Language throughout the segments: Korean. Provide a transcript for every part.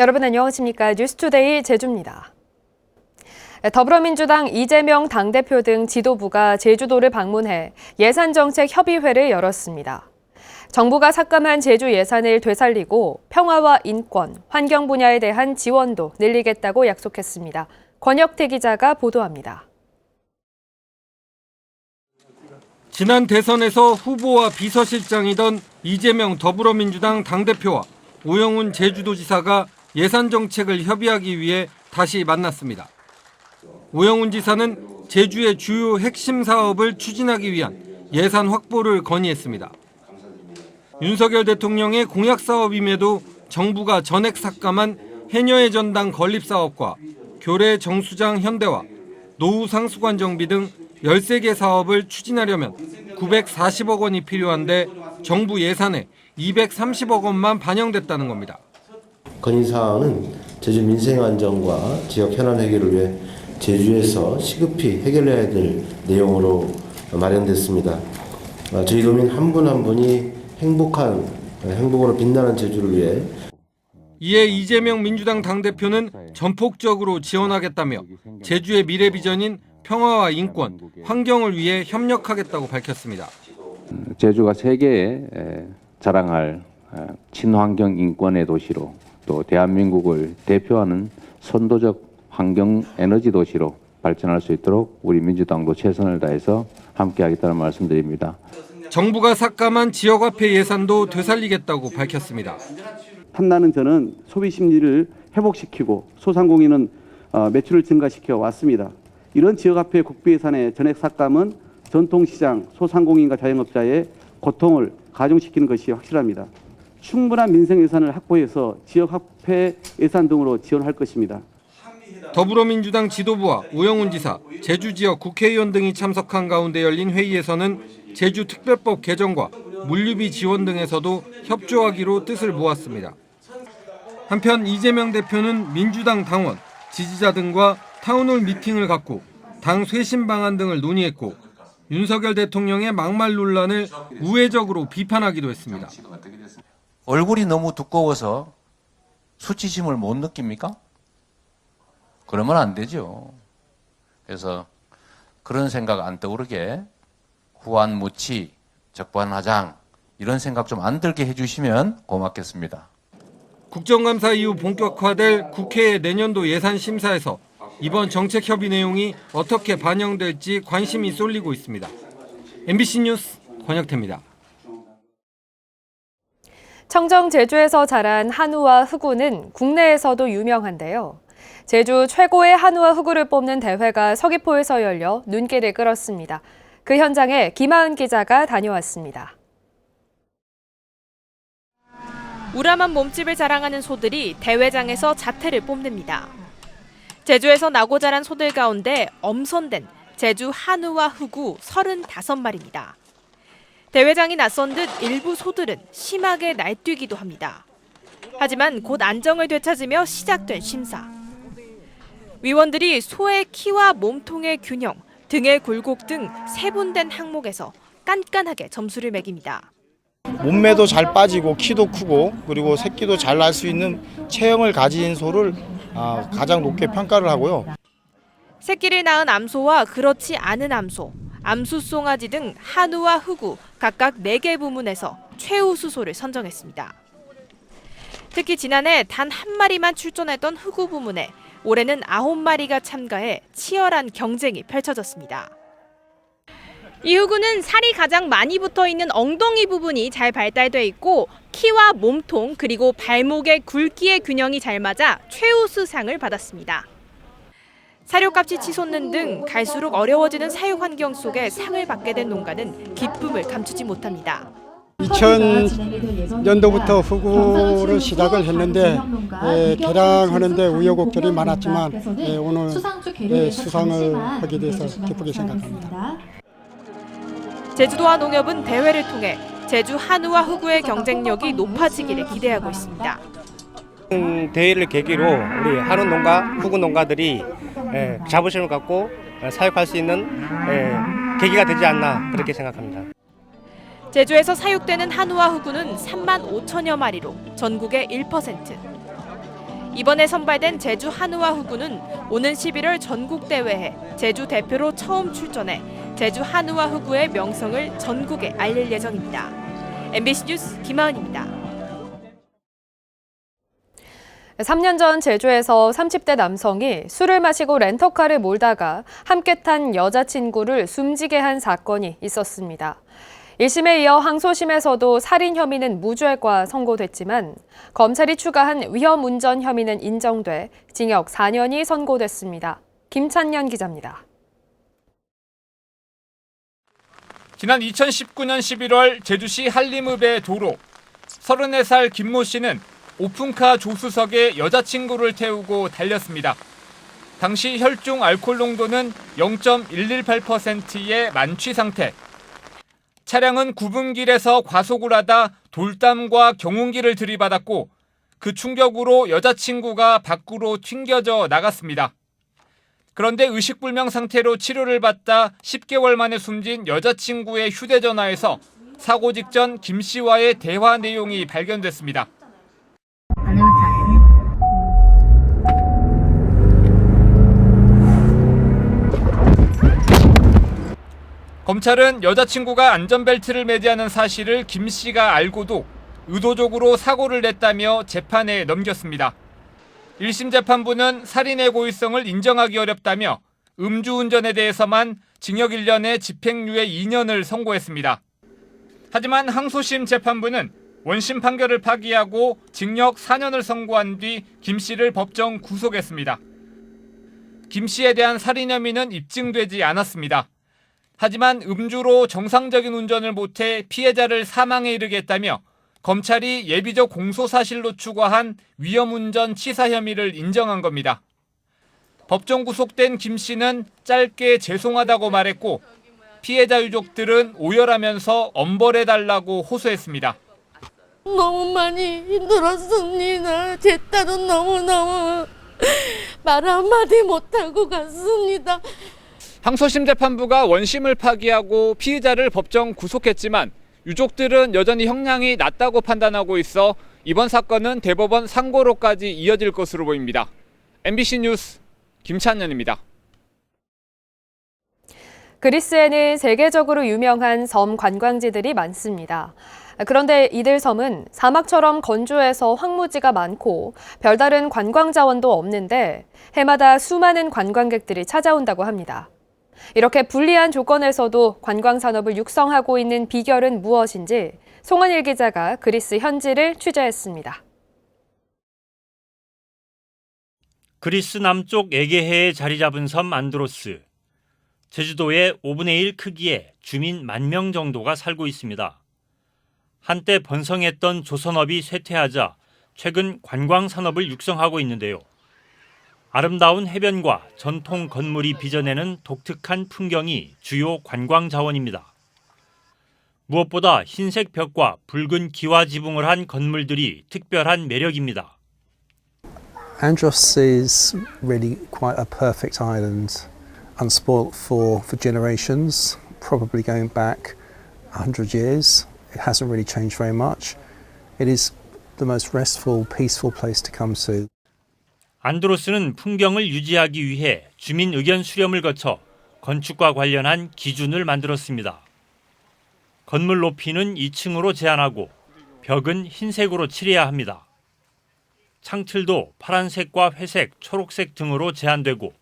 여러분 안녕하십니까? 뉴스투데이 제주입니다. 더불어민주당 이재명 당대표 등 지도부가 제주도를 방문해 예산정책협의회를 열었습니다. 정부가 삭감한 제주 예산을 되살리고 평화와 인권, 환경 분야에 대한 지원도 늘리겠다고 약속했습니다. 권혁태 기자가 보도합니다. 지난 대선에서 후보와 비서실장이던 이재명 더불어민주당 당대표와 오영훈 제주도지사가 예산 정책을 협의하기 위해 다시 만났습니다. 오영훈 지사는 제주의 주요 핵심 사업을 추진하기 위한 예산 확보를 건의했습니다. 윤석열 대통령의 공약 사업임에도 정부가 전액 삭감한 해녀의 전당 건립 사업과 교래 정수장 현대화, 노후 상수관 정비 등 13개 사업을 추진하려면 940억 원이 필요한데 정부 예산에 230억 원만 반영됐다는 겁니다. 건의사항은 제주 민생 안정과 지역 현안 해결을 위해 제주에서 시급히 해결해야 될 내용으로 마련됐습니다. 저희 도민 한 분 한 분이 행복으로 빛나는 제주를 위해 이에 이재명 민주당 당대표는 전폭적으로 지원하겠다며 제주의 미래 비전인 평화와 인권, 환경을 위해 협력하겠다고 밝혔습니다. 제주가 세계에 자랑할 친환경 인권의 도시로 또 대한민국을 대표하는 선도적 환경 에너지 도시로 발전할 수 있도록 우리 민주당도 최선을 다해서 함께하겠다는 말씀드립니다. 정부가 삭감한 지역화폐 예산도 되살리겠다고 밝혔습니다. 탐나는 저는 소비 심리를 회복시키고 소상공인은 매출을 증가시켜 왔습니다. 이런 지역화폐 국비 예산의 전액 삭감은 전통시장, 소상공인과 자영업자의 고통을 가중시키는 것이 확실합니다. 충분한 민생 예산을 확보해서 지역화폐 예산 등으로 지원할 것입니다. 더불어민주당 지도부와 오영훈 지사, 제주 지역 국회의원 등이 참석한 가운데 열린 회의에서는 제주특별법 개정과 물류비 지원 등에서도 협조하기로 뜻을 모았습니다. 한편 이재명 대표는 민주당 당원, 지지자 등과 타운홀 미팅을 갖고 당 쇄신 방안 등을 논의했고 윤석열 대통령의 막말 논란을 우회적으로 비판하기도 했습니다. 얼굴이 너무 두꺼워서 수치심을 못 느낍니까? 그러면 안 되죠. 그래서 그런 생각 안 떠오르게 후한무치, 적반하장 이런 생각 좀 안 들게 해주시면 고맙겠습니다. 국정감사 이후 본격화될 국회의 내년도 예산 심사에서 이번 정책 협의 내용이 어떻게 반영될지 관심이 쏠리고 있습니다. MBC 뉴스 권혁태입니다. 청정 제주에서 자란 한우와 흑우는 국내에서도 유명한데요. 제주 최고의 한우와 흑우를 뽑는 대회가 서귀포에서 열려 눈길을 끌었습니다. 그 현장에 김하은 기자가 다녀왔습니다. 우람한 몸집을 자랑하는 소들이 대회장에서 자태를 뽐냅니다. 제주에서 나고 자란 소들 가운데 엄선된 제주 한우와 흑우 35마리입니다. 대회장이 낯선 듯 일부 소들은 심하게 날뛰기도 합니다. 하지만 곧 안정을 되찾으며 시작된 심사. 위원들이 소의 키와 몸통의 균형, 등의 굴곡 등 세분된 항목에서 깐깐하게 점수를 매깁니다. 몸매도 잘 빠지고 키도 크고 그리고 새끼도 잘 날 수 있는 체형을 가진 소를 가장 높게 평가를 하고요. 새끼를 낳은 암소와 그렇지 않은 암소, 암수송아지 등 한우와 흑우 각각 4개 부문에서 최우수소를 선정했습니다. 특히 지난해 단 한 마리만 출전했던 흑우 부문에 올해는 9마리가 참가해 치열한 경쟁이 펼쳐졌습니다. 이 흑우는 살이 가장 많이 붙어있는 엉덩이 부분이 잘 발달돼 있고 키와 몸통 그리고 발목의 굵기의 균형이 잘 맞아 최우수상을 받았습니다. 사료값이 치솟는 등 갈수록 어려워지는 사육 환경 속에 상을 받게 된 농가는 기쁨을 감추지 못합니다. 2000년도부터 흑우를 시작을 했는데 개량하는데 우여곡절이 많았지만 오늘 수상을 하게 돼서 기쁘게 생각합니다. 제주도와 농협은 대회를 통해 제주 한우와 흑우의 경쟁력이 높아지기를 기대하고 있습니다. 대회를 계기로 우리 한우 농가, 흑우 농가들이 자부심을 갖고 사육할 수 있는 계기가 되지 않나 그렇게 생각합니다. 제주에서 사육되는 한우와 흑우는 3만 5천여 마리로 전국의 1%. 이번에 선발된 제주 한우와 후구는 오는 11월 전국대회에 제주 대표로 처음 출전해 제주 한우와 후구의 명성을 전국에 알릴 예정입니다. MBC 뉴스 김하은입니다. 3년 전 제주에서 30대 남성이 술을 마시고 렌터카를 몰다가 함께 탄 여자친구를 숨지게 한 사건이 있었습니다. 1심에 이어 항소심에서도 살인 혐의는 무죄가 선고됐지만 검찰이 추가한 위험운전 혐의는 인정돼 징역 4년이 선고됐습니다. 김찬년 기자입니다. 지난 2019년 11월 제주시 한림읍의 도로. 34살 김모 씨는 오픈카 조수석에 여자친구를 태우고 달렸습니다. 당시 혈중 알코올 농도는 0.118%의 만취 상태. 차량은 구분길에서 과속을 하다 돌담과 경운기를 들이받았고 그 충격으로 여자친구가 밖으로 튕겨져 나갔습니다. 그런데 의식불명 상태로 치료를 받다 10개월 만에 숨진 여자친구의 휴대전화에서 사고 직전 김 씨와의 대화 내용이 발견됐습니다. 검찰은 여자친구가 안전벨트를 매지 않은 사실을 김 씨가 알고도 의도적으로 사고를 냈다며 재판에 넘겼습니다. 1심 재판부는 살인의 고의성을 인정하기 어렵다며 음주운전에 대해서만 징역 1년에 집행유예 2년을 선고했습니다. 하지만 항소심 재판부는 원심 판결을 파기하고 징역 4년을 선고한 뒤 김 씨를 법정 구속했습니다. 김 씨에 대한 살인 혐의는 입증되지 않았습니다. 하지만 음주로 정상적인 운전을 못해 피해자를 사망에 이르게 했다며 검찰이 예비적 공소사실로 추가한 위험운전 치사 혐의를 인정한 겁니다. 법정 구속된 김 씨는 짧게 죄송하다고 말했고 피해자 유족들은 오열하면서 엄벌해달라고 호소했습니다. 너무 많이 힘들었습니다. 제 딸은 너무너무 말 한마디 못하고 갔습니다. 항소심 재판부가 원심을 파기하고 피의자를 법정 구속했지만 유족들은 여전히 형량이 낮다고 판단하고 있어 이번 사건은 대법원 상고로까지 이어질 것으로 보입니다. MBC 뉴스 김찬년입니다. 그리스에는 세계적으로 유명한 섬 관광지들이 많습니다. 그런데 이들 섬은 사막처럼 건조해서 황무지가 많고 별다른 관광 자원도 없는데 해마다 수많은 관광객들이 찾아온다고 합니다. 이렇게 불리한 조건에서도 관광 산업을 육성하고 있는 비결은 무엇인지 송은일 기자가 그리스 현지를 취재했습니다. 그리스 남쪽 에게해에 자리 잡은 섬 안드로스. 제주도의 5분의 1 크기의 주민 10,000명 정도가 살고 있습니다. 한때 번성했던 조선업이 쇠퇴하자 최근 관광 산업을 육성하고 있는데요. 아름다운 해변과 전통 건물이 빚어내는 독특한 풍경이 주요 관광 자원입니다. 무엇보다 흰색 벽과 붉은 기와 지붕을 한 건물들이 특별한 매력입니다. Andros is really quite a perfect island, unspoilt for generations, probably going back 100 years. It hasn't really changed very much. It is the most restful, peaceful place to come to. 안드로스는 풍경을 유지하기 위해 주민 의견 수렴을 거쳐 건축과 관련한 기준을 만들었습니다. 건물 높이는 2층으로 제한하고 벽은 흰색으로 칠해야 합니다. 창틀도 파란색과 회색, 초록색 등으로 제한되고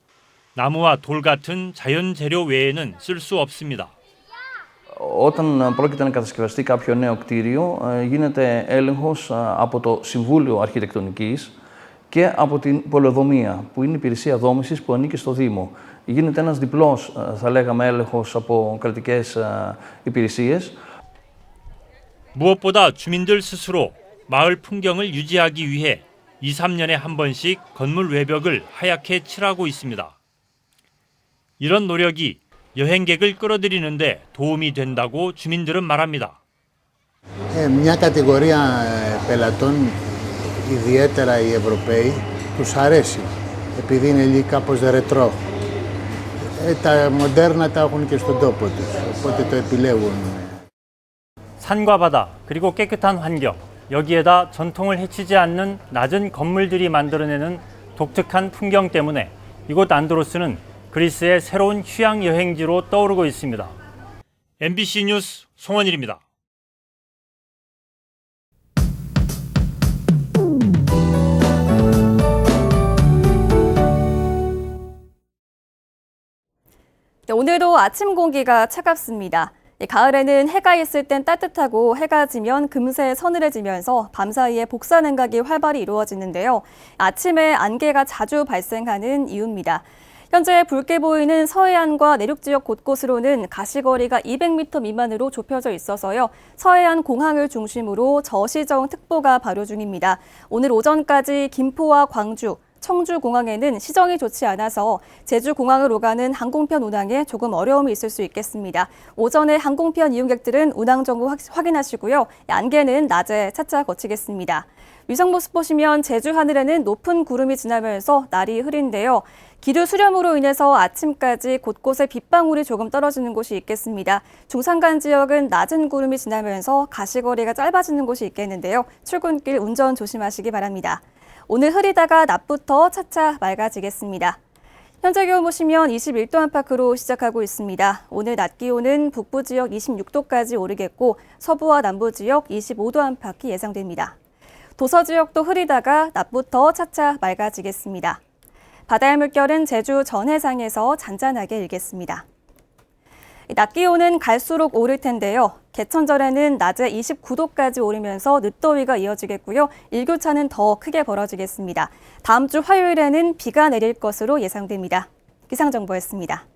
나무와 돌 같은 자연 재료 외에는 쓸 수 없습니다. Όταν πρόκειται να κατασκευαστεί κάποιο νέο κτίριο, γίνεται έλεγχος από το Συμβούλιο Αρχιτεκτονικής και από την Πολεοδομία, που είναι η υπηρεσία δόμησης που ανήκει στο Δήμο. Γίνεται ένας διπλός, θα λέγαμε, έλεγχος από κρατικές υπηρεσίες. 무엇보다 주민들 스스로 마을 풍경을 유지하기 위해 2-3년에 한 번씩 건물 외벽을 하얗게 칠하고 있습니다. 이런 노력이 여행객을 끌어들이는데 도움이 된다고 주민들은 말합니다. Μια κατηγορία πελατών, ιδιαίτερα οι Ευρωπαίοι, τους αρέσει, επειδή είναι λίγο κάπως ρετρό. Τα μοντέρνα τα έχουν και στον τόπο τους, οπότε το επιλέγουν. 산과 바다, 그리고 깨끗한 환경, 여기에다 전통을 해치지 않는 낮은 건물들이 만들어내는 독특한 풍경 때문에 이곳 안드로스는 그리스의 새로운 휴양 여행지로 떠오르고 있습니다. MBC 뉴스 송원일입니다. 네, 오늘도 아침 공기가 차갑습니다. 가을에는 해가 있을 땐 따뜻하고 해가 지면 금세 서늘해지면서 밤사이에 복사 냉각이 활발히 이루어지는데요. 아침에 안개가 자주 발생하는 이유입니다. 현재 붉게 보이는 서해안과 내륙 지역 곳곳으로는 가시거리가 200m 미만으로 좁혀져 있어서요. 서해안 공항을 중심으로 저시정특보가 발효 중입니다. 오늘 오전까지 김포와 광주, 청주공항에는 시정이 좋지 않아서 제주공항을 오가는 항공편 운항에 조금 어려움이 있을 수 있겠습니다. 오전에 항공편 이용객들은 운항 정보 확인하시고요. 안개는 낮에 차차 거치겠습니다. 위성 모습 보시면 제주 하늘에는 높은 구름이 지나면서 날이 흐린데요. 기류 수렴으로 인해서 아침까지 곳곳에 빗방울이 조금 떨어지는 곳이 있겠습니다. 중산간 지역은 낮은 구름이 지나면서 가시거리가 짧아지는 곳이 있겠는데요. 출근길 운전 조심하시기 바랍니다. 오늘 흐리다가 낮부터 차차 맑아지겠습니다. 현재 기온 보시면 21도 안팎으로 시작하고 있습니다. 오늘 낮 기온은 북부 지역 26도까지 오르겠고 서부와 남부 지역 25도 안팎이 예상됩니다. 도서 지역도 흐리다가 낮부터 차차 맑아지겠습니다. 바다의 물결은 제주 전해상에서 잔잔하게 일겠습니다. 낮 기온은 갈수록 오를 텐데요. 개천절에는 낮에 29도까지 오르면서 늦더위가 이어지겠고요. 일교차는 더 크게 벌어지겠습니다. 다음 주 화요일에는 비가 내릴 것으로 예상됩니다. 기상정보였습니다.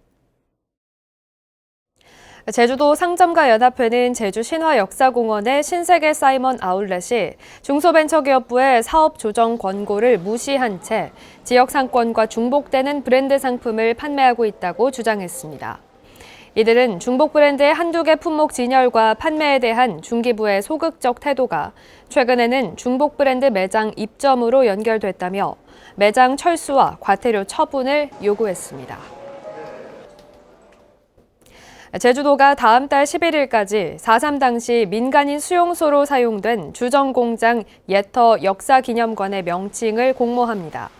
제주도 상점가 연합회는 제주 신화역사공원의 신세계 사이먼 아울렛이 중소벤처기업부의 사업 조정 권고를 무시한 채 지역 상권과 중복되는 브랜드 상품을 판매하고 있다고 주장했습니다. 이들은 중복 브랜드의 한두 개 품목 진열과 판매에 대한 중기부의 소극적 태도가 최근에는 중복 브랜드 매장 입점으로 연결됐다며 매장 철수와 과태료 처분을 요구했습니다. 제주도가 다음 달 11일까지 4.3 당시 민간인 수용소로 사용된 주정공장 예터 역사기념관의 명칭을 공모합니다.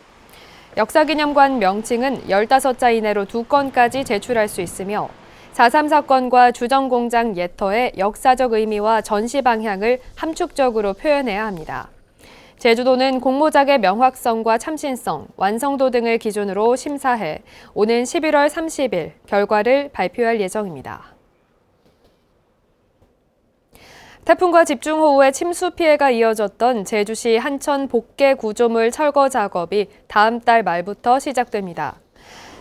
역사기념관 명칭은 15자 이내로 2건까지 제출할 수 있으며 4.3 사건과 주정공장 예터의 역사적 의미와 전시 방향을 함축적으로 표현해야 합니다. 제주도는 공모작의 명확성과 참신성, 완성도 등을 기준으로 심사해 오는 11월 30일 결과를 발표할 예정입니다. 태풍과 집중호우의 침수 피해가 이어졌던 제주시 한천 복개 구조물 철거 작업이 다음 달 말부터 시작됩니다.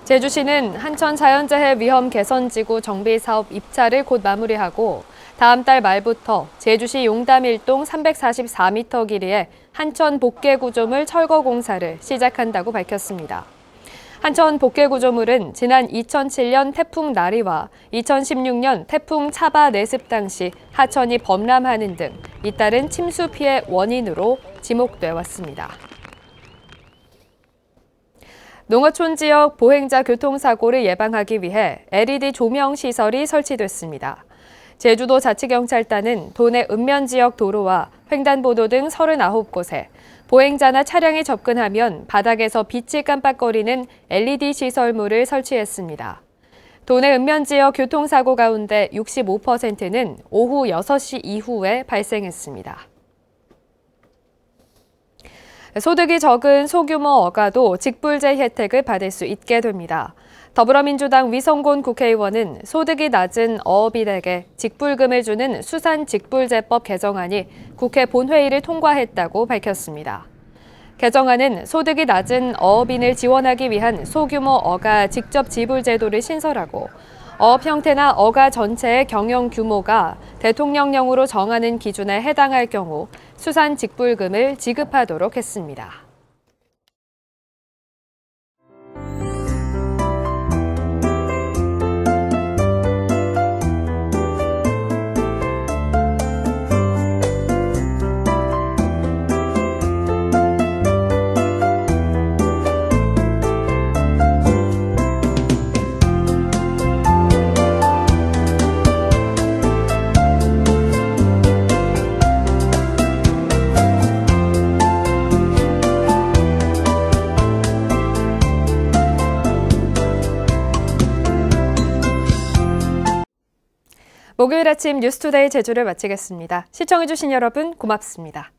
제주시는 한천 자연재해 위험 개선지구 정비 사업 입찰을 곧 마무리하고 다음 달 말부터 제주시 용담 1동 344m 길이의 한천 복개 구조물 철거 공사를 시작한다고 밝혔습니다. 한천 복개 구조물은 지난 2007년 태풍 나리와 2016년 태풍 차바 내습 당시 하천이 범람하는 등 잇따른 침수 피해 원인으로 지목돼 왔습니다. 농어촌 지역 보행자 교통사고를 예방하기 위해 LED 조명 시설이 설치됐습니다. 제주도 자치경찰단은 도내 읍면지역 도로와 횡단보도 등 39곳에 보행자나 차량이 접근하면 바닥에서 빛이 깜빡거리는 LED 시설물을 설치했습니다. 도내 읍면지역 교통사고 가운데 65%는 오후 6시 이후에 발생했습니다. 소득이 적은 소규모 어가도 직불제 혜택을 받을 수 있게 됩니다. 더불어민주당 위성곤 국회의원은 소득이 낮은 어업인에게 직불금을 주는 수산직불제법 개정안이 국회 본회의를 통과했다고 밝혔습니다. 개정안은 소득이 낮은 어업인을 지원하기 위한 소규모 어가 직접 지불 제도를 신설하고 어업 형태나 어가 전체의 경영 규모가 대통령령으로 정하는 기준에 해당할 경우 수산직불금을 지급하도록 했습니다. 목요일 아침 뉴스투데이 제주를 마치겠습니다. 시청해주신 여러분 고맙습니다.